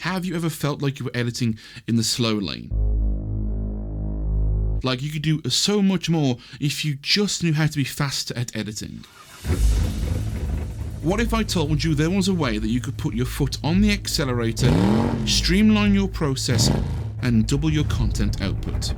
Have you ever felt like you were editing in the slow lane? Like you could do so much more if you just knew how to be faster at editing. What if I told you there was a way that you could put your foot on the accelerator, streamline your process, and double your content output?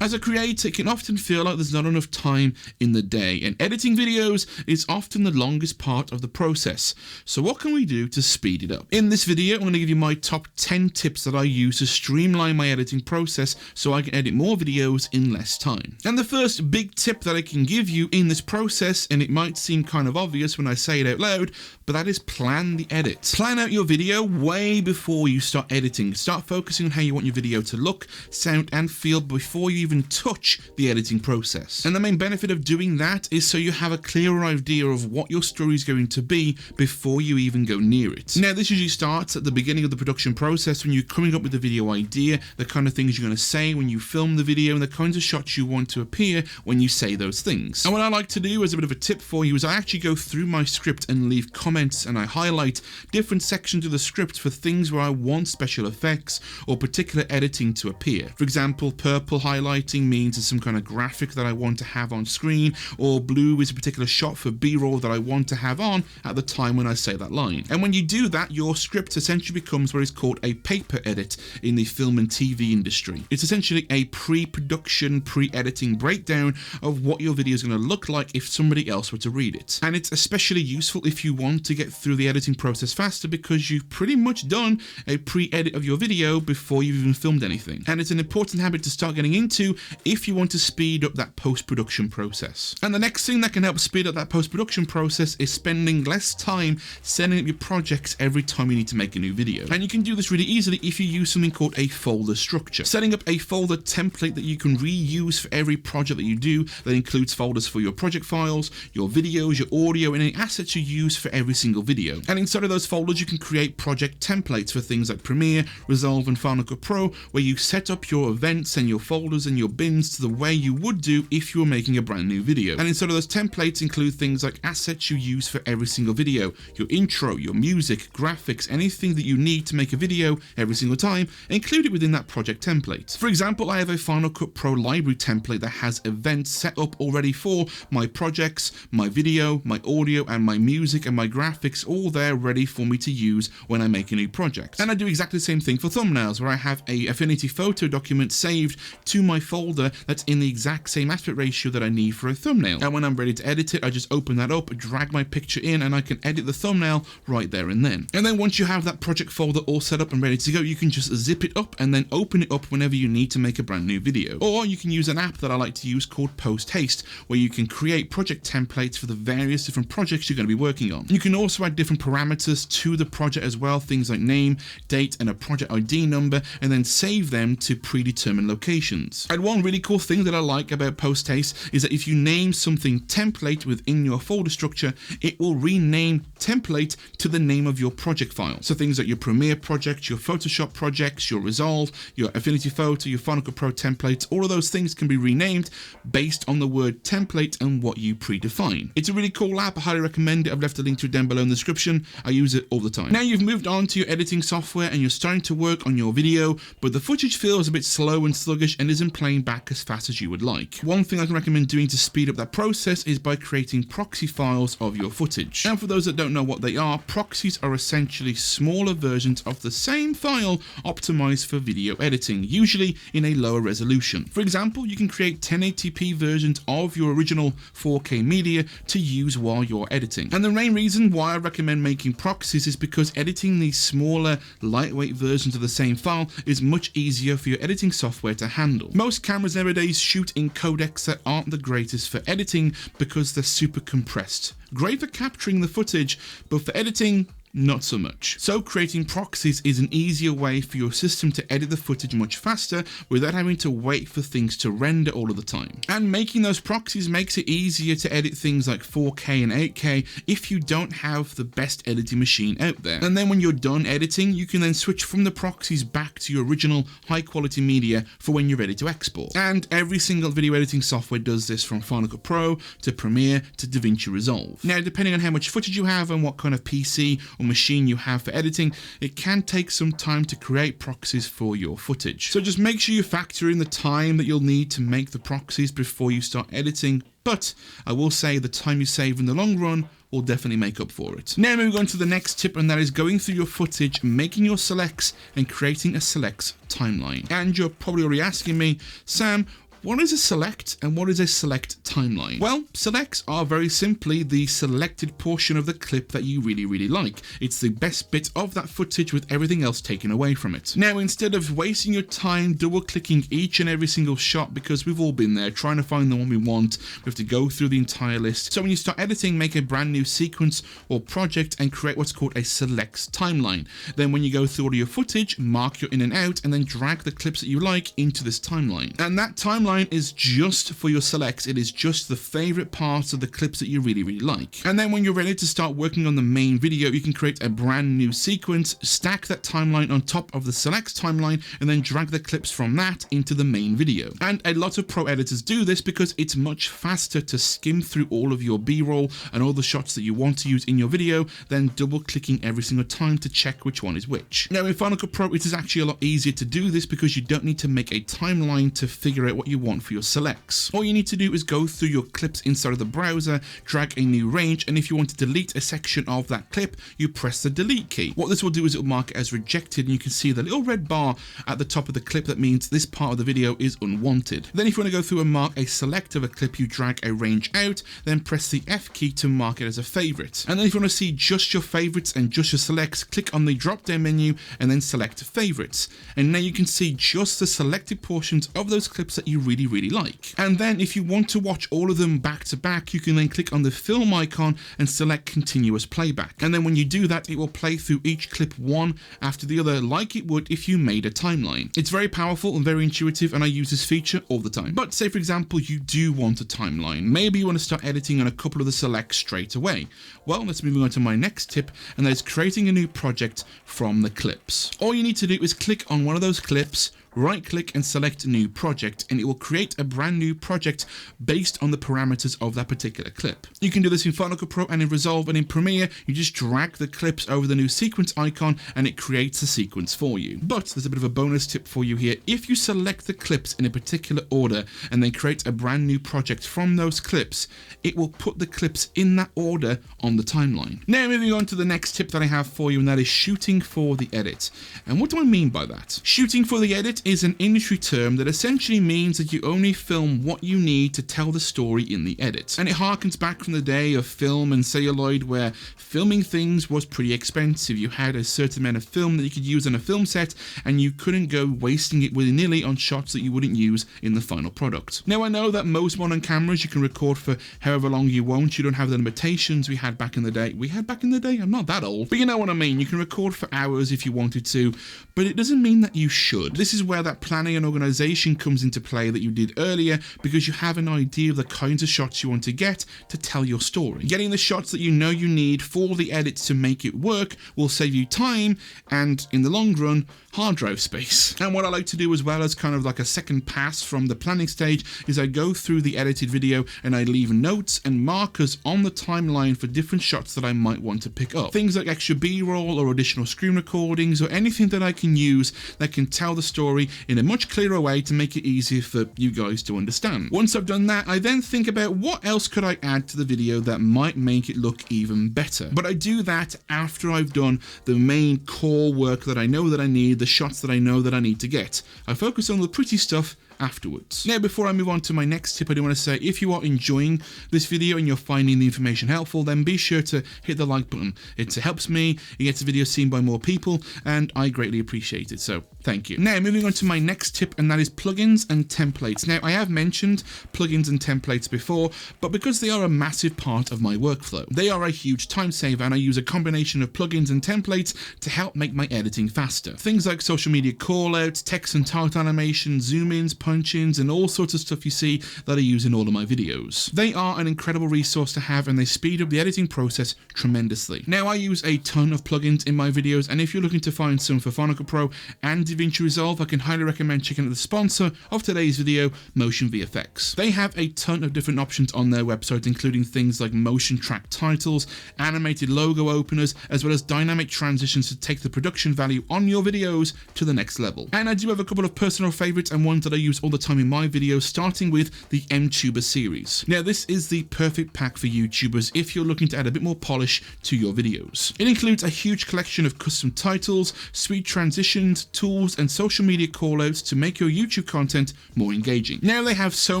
As a creator, it can often feel like there's not enough time in the day, and editing videos is often the longest part of the process. So what can we do to speed it up? In this video, I'm going to give you my top 10 tips that I use to streamline my editing process so I can edit more videos in less time. And the first big tip that I can give you in this process, and it might seem kind of obvious when I say it out loud, but that is plan the edit. Plan out your video way before you start editing. Start focusing on how you want your video to look, sound, and feel before you even touch the editing process. And the main benefit of doing that is so you have a clearer idea of what your story is going to be before you even go near it. Now, this usually starts at the beginning of the production process when you're coming up with the video idea, the kind of things you're going to say when you film the video, and the kinds of shots you want to appear when you say those things. And what I like to do as a bit of a tip for you is I actually go through my script and leave comments, and I highlight different sections of the script for things where I want special effects or particular editing to appear. For example, purple highlighting means it's some kind of graphic that I want to have on screen, or blue is a particular shot for B-roll that I want to have on at the time when I say that line. And when you do that, your script essentially becomes what is called a paper edit in the film and TV industry. It's essentially a pre-production, pre-editing breakdown of what your video is going to look like if somebody else were to read it. And it's especially useful if you want to get through the editing process faster, because you've pretty much done a pre-edit of your video before you've even filmed anything. And it's an important habit to start getting into if you want to speed up that post-production process. And the next thing that can help speed up that post-production process is spending less time setting up your projects every time you need to make a new video. And you can do this really easily if you use something called a folder structure. Setting up a folder template that you can reuse for every project that you do, that includes folders for your project files, your videos, your audio, and any assets you use for every single video. And inside of those folders, you can create project templates for things like Premiere, Resolve, and Final Cut Pro, where you set up your events and your folders and your bins to the way you would do if you were making a brand new video. And inside of those templates include things like assets you use for every single video, your intro, your music, graphics, anything that you need to make a video every single time, included within that project template. For example, I have a Final Cut Pro library template that has events set up already for my projects, my video, my audio, and my music and my graphics, all there ready for me to use when I make a new project. And I do exactly the same thing for thumbnails, where I have a Affinity Photo document saved to my folder that's in the exact same aspect ratio that I need for a thumbnail. And when I'm ready to edit it, I just open that up, drag my picture in, and I can edit the thumbnail right there and then. And then once you have that project folder all set up and ready to go, you can just zip it up and then open it up whenever you need to make a brand new video. Or you can use an app that I like to use called Post Haste, where you can create project templates for the various different projects you're going to be working on. You can also add different parameters to the project as well, things like name, date, and a project ID number, and then save them to predetermined locations. And one really cool thing that I like about Post Haste is that if you name something template within your folder structure, it will rename template to the name of your project file. So things like your Premiere project, your Photoshop projects, your Resolve, your Affinity Photo, your Final Cut Pro templates, all of those things can be renamed based on the word template and what you predefine. It's a really cool app. I highly recommend it. I've left a link to it down below in the description. I use it all the time. Now you've moved on to your editing software and you're starting to work on your video, but the footage feels a bit slow and sluggish and isn't playing back as fast as you would like. One thing I can recommend doing to speed up that process is by creating proxy files of your footage. And for those that don't know what they are, proxies are essentially smaller versions of the same file optimized for video editing, usually in a lower resolution. For example, you can create 1080p versions of your original 4K media to use while you're editing. And the main reason why I recommend making proxies is because editing these smaller, lightweight versions of the same file is much easier for your editing software to handle. Most cameras nowadays shoot in codecs that aren't the greatest for editing because they're super compressed. Great for capturing the footage, but for editing, not so much. So creating proxies is an easier way for your system to edit the footage much faster without having to wait for things to render all of the time. And making those proxies makes it easier to edit things like 4K and 8K if you don't have the best editing machine out there. And then when you're done editing, you can then switch from the proxies back to your original high quality media for when you're ready to export. And every single video editing software does this, from Final Cut Pro to Premiere to DaVinci Resolve. Now, depending on how much footage you have and what kind of PC or machine you have for editing, it can take some time to create proxies for your footage. So just make sure you factor in the time that you'll need to make the proxies before you start editing, but I will say the time you save in the long run will definitely make up for it. Now moving on to the next tip, and that is going through your footage, making your selects and creating a selects timeline. And you're probably already asking me, Sam, what is a select and what is a select timeline? Well, selects are very simply the selected portion of the clip that you really like. It's the best bit of that footage with everything else taken away from it. Now, instead of wasting your time double clicking each and every single shot, because we've all been there trying to find the one we want, we have to go through the entire list. So when you start editing, make a brand new sequence or project and create what's called a selects timeline. Then when you go through all of your footage, mark your in and out and then drag the clips that you like into this timeline. And that timeline is just for your selects. It is just the favorite parts of the clips that you really like. And then when you're ready to start working on the main video, you can create a brand new sequence, stack that timeline on top of the selects timeline, and then drag the clips from that into the main video. And a lot of pro editors do this because it's much faster to skim through all of your B-roll and all the shots that you want to use in your video than double clicking every single time to check which one is which. Now in Final Cut Pro, it is actually a lot easier to do this because you don't need to make a timeline to figure out what you want for your selects. All you need to do is go through your clips inside of the browser, drag a new range, and if you want to delete a section of that clip, you press the delete key. What this will do is it will mark it as rejected, and you can see the little red bar at the top of the clip that means this part of the video is unwanted. Then if you want to go through and mark a select of a clip, you drag a range out, then press the F key to mark it as a favorite. And then if you want to see just your favorites and just your selects, click on the drop down menu and then select favorites. And now you can see just the selected portions of those clips that you really like. And then if you want to watch all of them back to back, you can then click on the film icon and select continuous playback. And then when you do that, it will play through each clip one after the other like it would if you made a timeline. It's very powerful and very intuitive, and I use this feature all the time. But say for example, you do want a timeline. Maybe you want to start editing on a couple of the selects straight away. Well, let's move on to my next tip, and that is creating a new project from the clips. All you need to do is click on one of those clips, right click and select new project, and it will create a brand new project based on the parameters of that particular clip. You can do this in Final Cut Pro and in Resolve, and in Premiere you just drag the clips over the new sequence icon and it creates a sequence for you. But there's a bit of a bonus tip for you here. If you select the clips in a particular order and then create a brand new project from those clips, it will put the clips in that order on the timeline. Now moving on to the next tip that I have for you, and that is shooting for the edit. And what do I mean by that? Shooting for the edit is an industry term that essentially means that you only film what you need to tell the story in the edit. And it harkens back from the day of film and celluloid, where filming things was pretty expensive. You had a certain amount of film that you could use on a film set, and you couldn't go wasting it willy-nilly on shots that you wouldn't use in the final product. Now I know that most modern cameras you can record for however long you want. You don't have the limitations we had back in the day. I'm not that old, but you know what I mean. You can record for hours if you wanted to, but it doesn't mean that you should. This is where that planning and organization comes into play that you did earlier, because you have an idea of the kinds of shots you want to get to tell your story. Getting the shots that you know you need for the edits to make it work will save you time and, in the long run, hard drive space. And what I like to do as well as kind of like a second pass from the planning stage is I go through the edited video and I leave notes and markers on the timeline for different shots that I might want to pick up. Things like extra B-roll or additional screen recordings or anything that I can use that can tell the story in a much clearer way to make it easier for you guys to understand. Once I've done that, I then think about what else could I add to the video that might make it look even better. But I do that after I've done the main core work that I know that I need, the shots that I know that I need to get. I focus on the pretty stuff afterwards. Now, before I move on to my next tip, I do want to say, if you are enjoying this video and you're finding the information helpful, then be sure to hit the like button. It helps me, it gets the video seen by more people, and I greatly appreciate it, so thank you. Now, moving on to my next tip, and that is plugins and templates. Now, I have mentioned plugins and templates before, but because they are a massive part of my workflow, they are a huge time saver, and I use a combination of plugins and templates to help make my editing faster. Things like social media callouts, text and title animation, zoom-ins, punch-ins, and all sorts of stuff you see that I use in all of my videos. They are an incredible resource to have, and they speed up the editing process tremendously. Now, I use a ton of plugins in my videos, and if you're looking to find some for Final Pro and DaVinci Resolve, I can highly recommend checking out the sponsor of today's video, motionVFX. They have a ton of different options on their website, including things like motion track titles, animated logo openers, as well as dynamic transitions to take the production value on your videos to the next level. And I do have a couple of personal favorites and ones that I use all the time in my videos, starting with the MTuber series. Now, this is the perfect pack for YouTubers if you're looking to add a bit more polish to your videos. It includes a huge collection of custom titles, sweet transitions, tools, and social media callouts to make your YouTube content more engaging. Now, they have so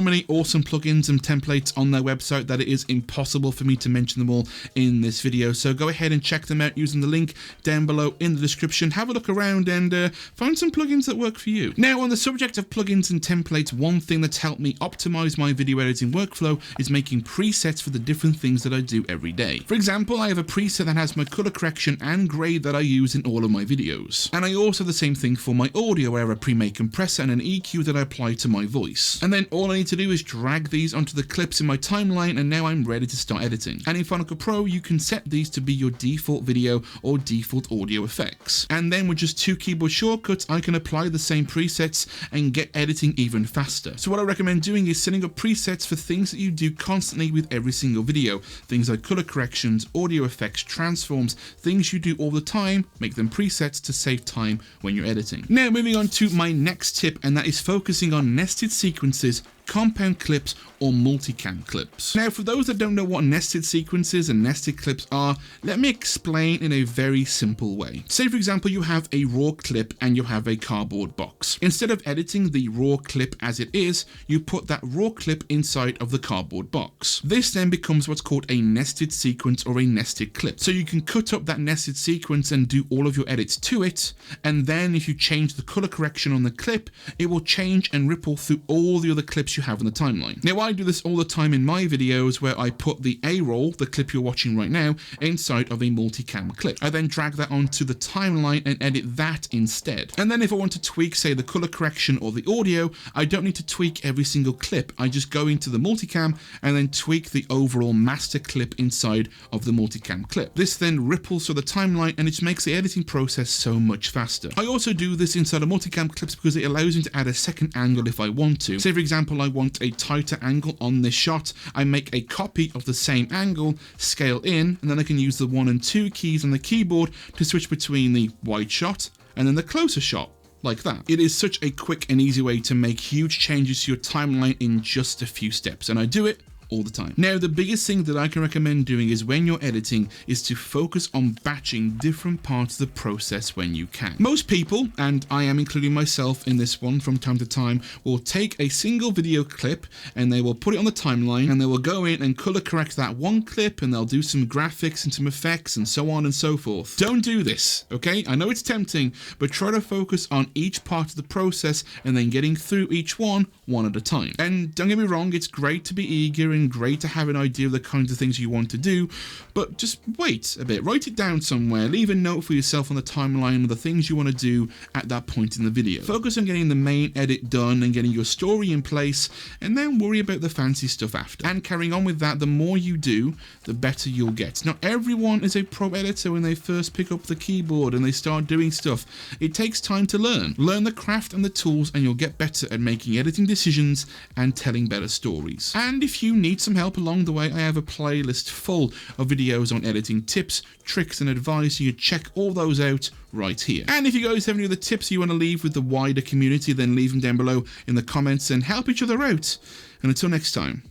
many awesome plugins and templates on their website that it is impossible for me to mention them all in this video, so go ahead and check them out using the link down below in the description. Have a look around and find some plugins that work for you. Now, on the subject of plugins and templates, one thing that's helped me optimize my video editing workflow is making presets for the different things that I do every day. For example, I have a preset that has my color correction and grade that I use in all of my videos. And I also have the same thing for my audio, where I have a pre-made compressor and an EQ that I apply to my voice. And then all I need to do is drag these onto the clips in my timeline, and now I'm ready to start editing. And in Final Cut Pro, you can set these to be your default video or default audio effects. And then with just 2 keyboard shortcuts, I can apply the same presets and get editing even faster. So what I recommend doing is setting up presets for things that you do constantly with every single video. Things like color corrections, audio effects, transforms, things you do all the time, make them presets to save time when you're editing. Now, moving on to my next tip, and that is focusing on nested sequences, compound clips, or multicam clips. Now, for those that don't know what nested sequences and nested clips are, let me explain in a very simple way. Say, for example, you have a raw clip and you have a cardboard box. Instead of editing the raw clip as it is, you put that raw clip inside of the cardboard box. This then becomes what's called a nested sequence or a nested clip. So you can cut up that nested sequence and do all of your edits to it, and then if you change the color correction on the clip, it will change and ripple through all the other clips you have in the timeline. Now, I do this all the time in my videos, where I put the A-roll, the clip you're watching right now, inside of a multicam clip. I then drag that onto the timeline and edit that instead. And then if I want to tweak, say, the color correction or the audio, I don't need to tweak every single clip. I just go into the multicam and then tweak the overall master clip inside of the multicam clip. This then ripples through the timeline, and it makes the editing process so much faster. I also do this inside of multicam clips because it allows me to add a second angle if I want to. Say, for example, I want a tighter angle on this shot. I make a copy of the same angle, scale in, and then I can use the 1 and 2 keys on the keyboard to switch between the wide shot and then the closer shot, like that. It is such a quick and easy way to make huge changes to your timeline in just a few steps, and I do it all the time. Now, the biggest thing that I can recommend doing is when you're editing is to focus on batching different parts of the process when you can. Most people, and I am including myself in this one from time to time, will take a single video clip and they will put it on the timeline, and they will go in and color correct that one clip, and they'll do some graphics and some effects and so on and so forth. Don't do this, okay? I know it's tempting, but try to focus on each part of the process and then getting through each one at a time. And don't get me wrong, it's great to be eager and great to have an idea of the kinds of things you want to do, but just wait a bit, write it down somewhere, leave a note for yourself on the timeline of the things you want to do at that point in the video. Focus on getting the main edit done and getting your story in place, and then worry about the fancy stuff after. And carrying on with that, the more you do, the better you'll get. Not everyone is a pro editor when they first pick up the keyboard and they start doing stuff. It takes time to learn. Learn the craft and the tools, and you'll get better at making editing decisions and telling better stories. And if you need some help along the way, I have a playlist full of videos on editing tips, tricks, and advice. You can check all those out right here. And if you guys have any other tips you want to leave with the wider community, then leave them down below in the comments and help each other out. And until next time,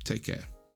take care.